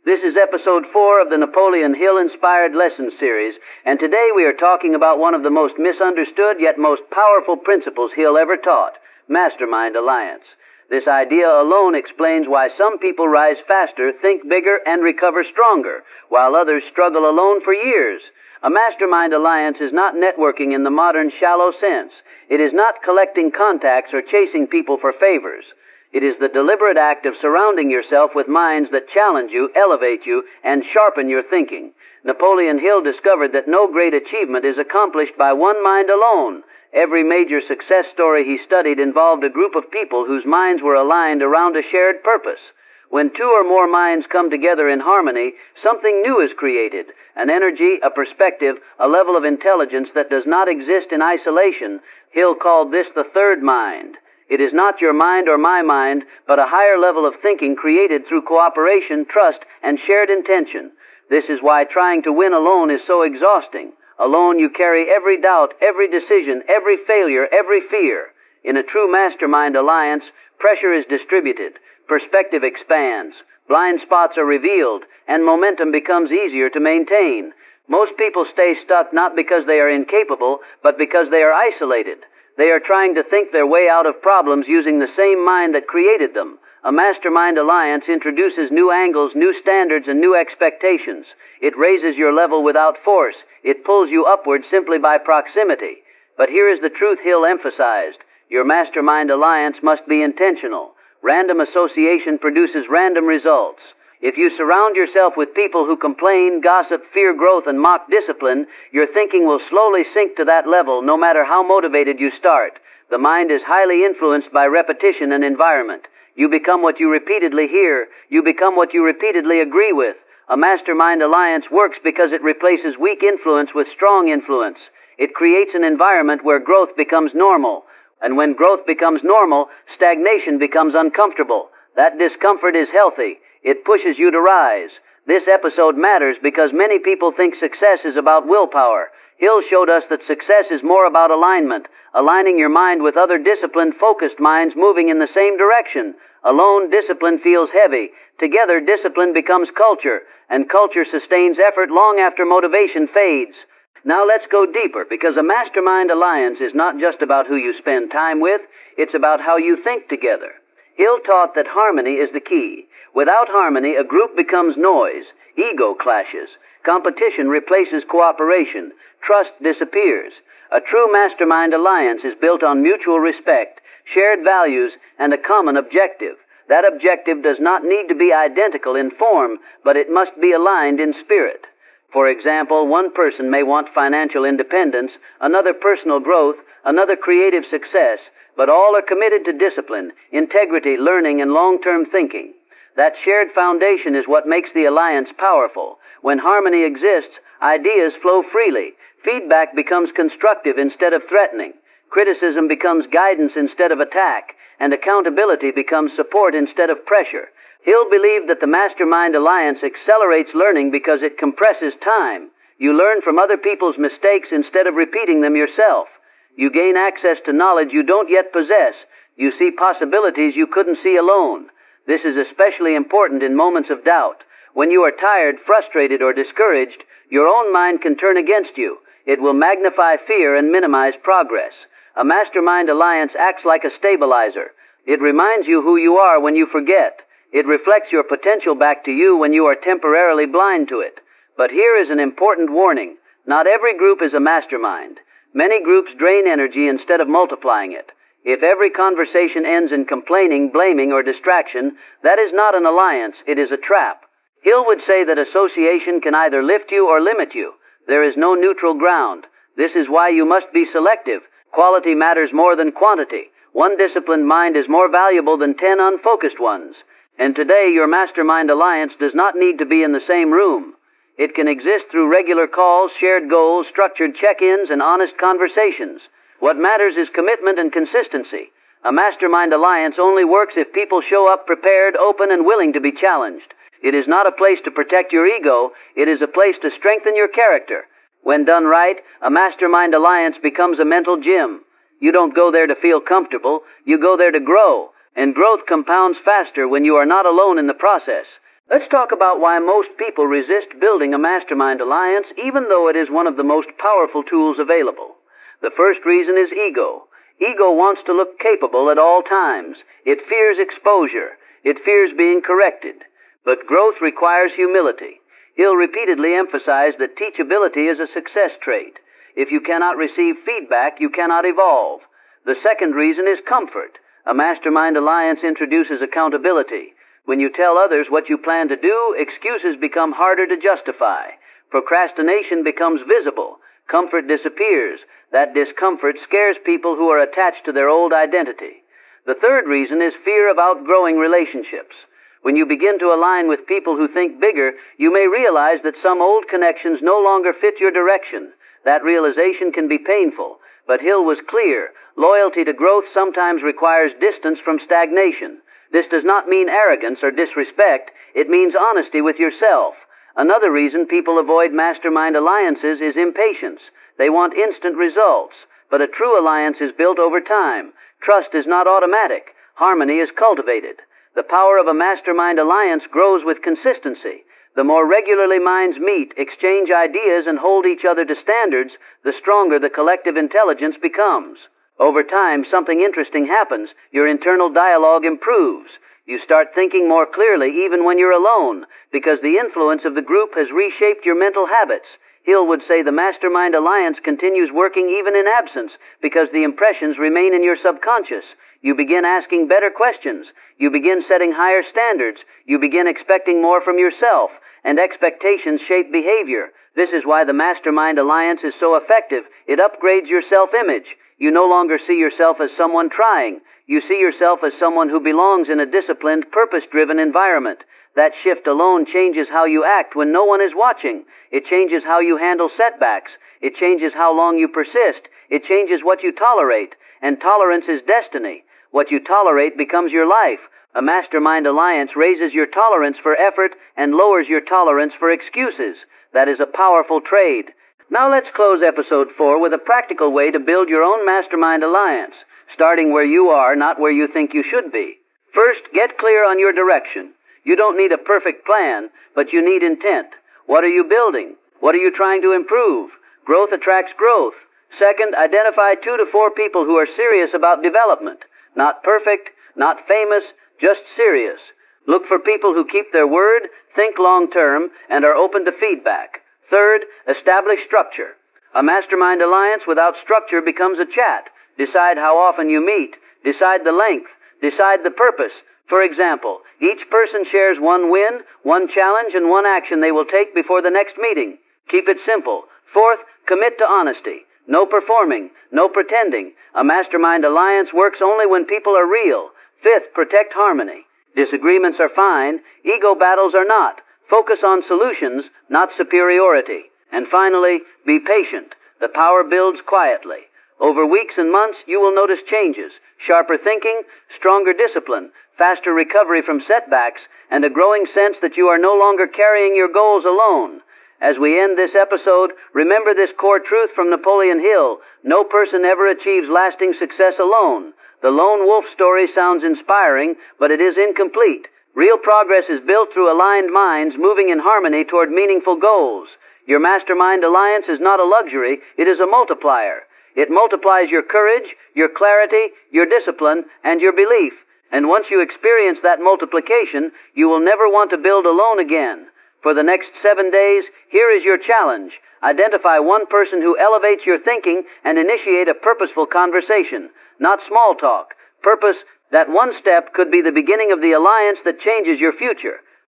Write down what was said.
This is episode 4 of the Napoleon Hill Lessons Series, and today we are talking about one of the most misunderstood yet most powerful principles Hill ever taught, Mastermind Alliance. This idea alone explains why some people rise faster, think bigger, and recover stronger, while others struggle alone for years. A mastermind alliance is not networking in the modern shallow sense. It is not collecting contacts or chasing people for favors. It is the deliberate act of surrounding yourself with minds that challenge you, elevate you, and sharpen your thinking. Napoleon Hill discovered that no great achievement is accomplished by one mind alone. Every major success story he studied involved a group of people whose minds were aligned around a shared purpose. When two or more minds come together in harmony, something new is created, an energy, a perspective, a level of intelligence that does not exist in isolation. Hill called this the third mind. It is not your mind or my mind, but a higher level of thinking created through cooperation, trust, and shared intention. This is why trying to win alone is so exhausting. Alone you carry every doubt, every decision, every failure, every fear. In a true mastermind alliance, pressure is distributed, perspective expands, blind spots are revealed, and momentum becomes easier to maintain. Most people stay stuck not because they are incapable, but because they are isolated. They are trying to think their way out of problems using the same mind that created them. A mastermind alliance introduces new angles, new standards, and new expectations. It raises your level without force. It pulls you upward simply by proximity. But here is the truth Hill emphasized. Your mastermind alliance must be intentional. Random association produces random results. If you surround yourself with people who complain, gossip, fear growth, and mock discipline, your thinking will slowly sink to that level no matter how motivated you start. The mind is highly influenced by repetition and environment. You become what you repeatedly hear. You become what you repeatedly agree with. A mastermind alliance works because it replaces weak influence with strong influence. It creates an environment where growth becomes normal. And when growth becomes normal, stagnation becomes uncomfortable. That discomfort is healthy. It pushes you to rise. This episode matters because many people think success is about willpower. Hill showed us that success is more about alignment, aligning your mind with other disciplined, focused minds moving in the same direction. Alone, discipline feels heavy. Together, discipline becomes culture, and culture sustains effort long after motivation fades. Now let's go deeper, because a mastermind alliance is not just about who you spend time with, it's about how you think together. Hill taught that harmony is the key. Without harmony, a group becomes noise, ego clashes, competition replaces cooperation, trust disappears. A true mastermind alliance is built on mutual respect, shared values, and a common objective. That objective does not need to be identical in form, but it must be aligned in spirit. For example, one person may want financial independence, another personal growth, another creative success, but all are committed to discipline, integrity, learning, and long-term thinking. That shared foundation is what makes the alliance powerful. When harmony exists, ideas flow freely. Feedback becomes constructive instead of threatening. Criticism becomes guidance instead of attack. And accountability becomes support instead of pressure. Hill believed that the Mastermind Alliance accelerates learning because it compresses time. You learn from other people's mistakes instead of repeating them yourself. You gain access to knowledge you don't yet possess. You see possibilities you couldn't see alone. This is especially important in moments of doubt. When you are tired, frustrated, or discouraged, your own mind can turn against you. It will magnify fear and minimize progress. A mastermind alliance acts like a stabilizer. It reminds you who you are when you forget. It reflects your potential back to you when you are temporarily blind to it. But here is an important warning. Not every group is a mastermind. Many groups drain energy instead of multiplying it. If every conversation ends in complaining, blaming, or distraction, that is not an alliance, it is a trap. Hill would say that association can either lift you or limit you. There is no neutral ground. This is why you must be selective. Quality matters more than quantity. One disciplined mind is more valuable than 10 unfocused ones. And today, your mastermind alliance does not need to be in the same room. It can exist through regular calls, shared goals, structured check-ins, and honest conversations. What matters is commitment and consistency. A mastermind alliance only works if people show up prepared, open, and willing to be challenged. It is not a place to protect your ego. It is a place to strengthen your character. When done right, a mastermind alliance becomes a mental gym. You don't go there to feel comfortable. You go there to grow. And growth compounds faster when you are not alone in the process. Let's talk about why most people resist building a mastermind alliance, even though it is one of the most powerful tools available. The first reason is ego. Ego wants to look capable at all times. It fears exposure. It fears being corrected. But growth requires humility. Hill repeatedly emphasized that teachability is a success trait. If you cannot receive feedback, you cannot evolve. The second reason is comfort. A mastermind alliance introduces accountability. When you tell others what you plan to do, excuses become harder to justify. Procrastination becomes visible. Comfort disappears. That discomfort scares people who are attached to their old identity. The third reason is fear of outgrowing relationships. When you begin to align with people who think bigger, you may realize that some old connections no longer fit your direction. That realization can be painful, but Hill was clear. Loyalty to growth sometimes requires distance from stagnation. This does not mean arrogance or disrespect. It means honesty with yourself. Another reason people avoid mastermind alliances is impatience. They want instant results. But a true alliance is built over time. Trust is not automatic. Harmony is cultivated. The power of a mastermind alliance grows with consistency. The more regularly minds meet, exchange ideas, and hold each other to standards, the stronger the collective intelligence becomes. Over time, something interesting happens. Your internal dialogue improves. You start thinking more clearly even when you're alone, because the influence of the group has reshaped your mental habits. Hill would say the mastermind alliance continues working even in absence, because the impressions remain in your subconscious. You begin asking better questions. You begin setting higher standards. You begin expecting more from yourself, and expectations shape behavior. This is why the mastermind alliance is so effective. It upgrades your self-image. You no longer see yourself as someone trying. You see yourself as someone who belongs in a disciplined, purpose-driven environment. That shift alone changes how you act when no one is watching. It changes how you handle setbacks. It changes how long you persist. It changes what you tolerate. And tolerance is destiny. What you tolerate becomes your life. A mastermind alliance raises your tolerance for effort and lowers your tolerance for excuses. That is a powerful trade. Now let's close episode 4 with a practical way to build your own mastermind alliance, starting where you are, not where you think you should be. First, get clear on your direction. You don't need a perfect plan, but you need intent. What are you building? What are you trying to improve? Growth attracts growth. Second, identify 2 to 4 people who are serious about development. Not perfect, not famous, just serious. Look for people who keep their word, think long-term, and are open to feedback. Third, establish structure. A mastermind alliance without structure becomes a chat. Decide how often you meet. Decide the length. Decide the purpose. For example, each person shares one win, one challenge, and one action they will take before the next meeting. Keep it simple. Fourth, commit to honesty. No performing, no pretending. A mastermind alliance works only when people are real. Fifth, protect harmony. Disagreements are fine. Ego battles are not. Focus on solutions, not superiority. And finally, be patient. The power builds quietly. Over weeks and months, you will notice changes. Sharper thinking, stronger discipline, faster recovery from setbacks, and a growing sense that you are no longer carrying your goals alone. As we end this episode, remember this core truth from Napoleon Hill: no person ever achieves lasting success alone. The lone wolf story sounds inspiring, but it is incomplete. Real progress is built through aligned minds moving in harmony toward meaningful goals. Your mastermind alliance is not a luxury, it is a multiplier. It multiplies your courage, your clarity, your discipline, and your belief. And once you experience that multiplication, you will never want to build alone again. For the next 7 days, here is your challenge. Identify one person who elevates your thinking and initiate a purposeful conversation. Not small talk. Purpose. That one step could be the beginning of the alliance that changes your future.